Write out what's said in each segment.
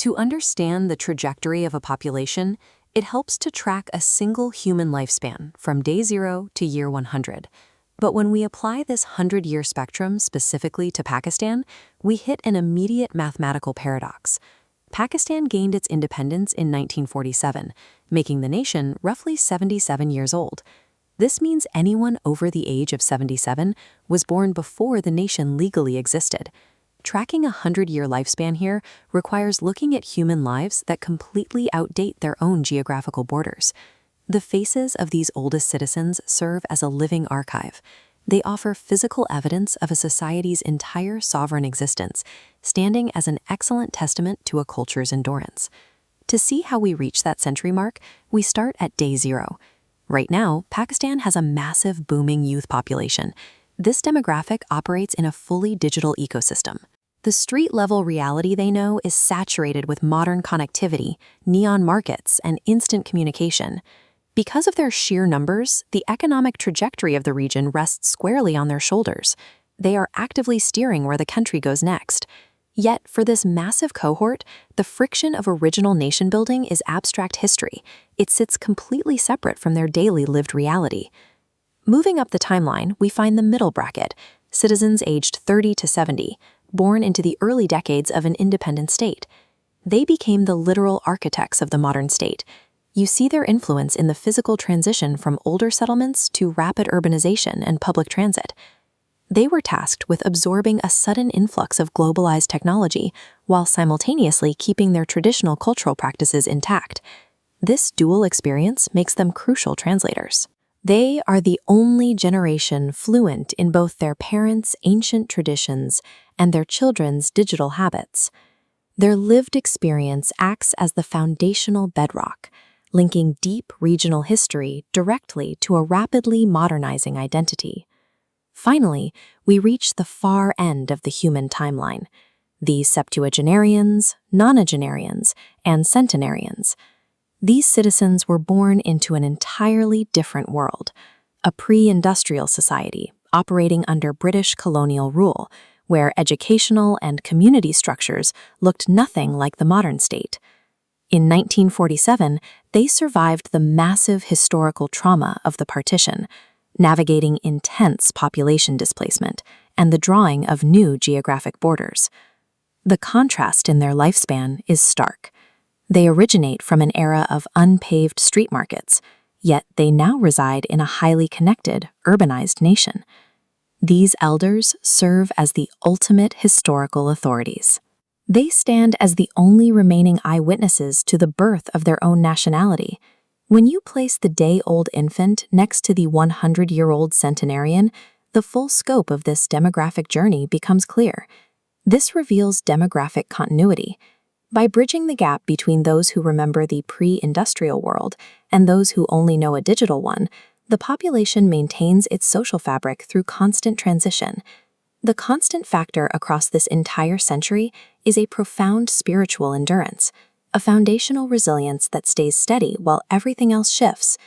To understand the trajectory of a population, it helps to track a single human lifespan from day 0 to year 100. But when we apply this 100-year spectrum specifically to Pakistan, we hit an immediate mathematical paradox. Pakistan gained its independence in 1947, making the nation roughly 77 years old. This means anyone over the age of 77 was born before the nation legally existed. Tracking a 100-year lifespan here requires looking at human lives that completely outdate their own geographical borders. The faces of these oldest citizens serve as a living archive. They offer physical evidence of a society's entire sovereign existence, standing as an excellent testament to a culture's endurance. To see how we reach that century mark, we start at day 0. Right now, Pakistan has a massive, booming youth population. This demographic operates in a fully digital ecosystem. The street-level reality they know is saturated with modern connectivity, neon markets, and instant communication. Because of their sheer numbers, the economic trajectory of the region rests squarely on their shoulders. They are actively steering where the country goes next. Yet, for this massive cohort, the friction of original nation-building is abstract history. It sits completely separate from their daily lived reality. Moving up the timeline, we find the middle bracket, citizens aged 30 to 70, born into the early decades of an independent state. They became the literal architects of the modern state. You see their influence in the physical transition from older settlements to rapid urbanization and public transit. They were tasked with absorbing a sudden influx of globalized technology while simultaneously keeping their traditional cultural practices intact. This dual experience makes them crucial translators. They are the only generation fluent in both their parents' ancient traditions and their children's digital habits. Their lived experience acts as the foundational bedrock, linking deep regional history directly to a rapidly modernizing identity. Finally, we reach the far end of the human timeline, the septuagenarians, nonagenarians, and centenarians. These citizens were born into an entirely different world, a pre-industrial society operating under British colonial rule, where educational and community structures looked nothing like the modern state. In 1947, they survived the massive historical trauma of the partition, navigating intense population displacement and the drawing of new geographic borders. The contrast in their lifespan is stark. They originate from an era of unpaved street markets, yet they now reside in a highly connected, urbanized nation. These elders serve as the ultimate historical authorities. They stand as the only remaining eyewitnesses to the birth of their own nationality. When you place the day-old infant next to the 100-year-old centenarian, the full scope of this demographic journey becomes clear. This reveals demographic continuity. By bridging the gap between those who remember the pre-industrial world and those who only know a digital one, the population maintains its social fabric through constant transition. The constant factor across this entire century is a profound spiritual endurance, a foundational resilience that stays steady while everything else shifts.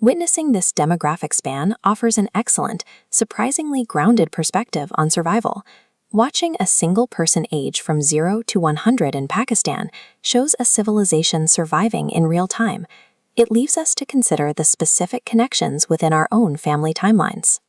Witnessing this demographic span offers an excellent, surprisingly grounded perspective on survival. Watching a single person age from 0 to 100 in Pakistan shows a civilization surviving in real time. It leaves us to consider the specific connections within our own family timelines.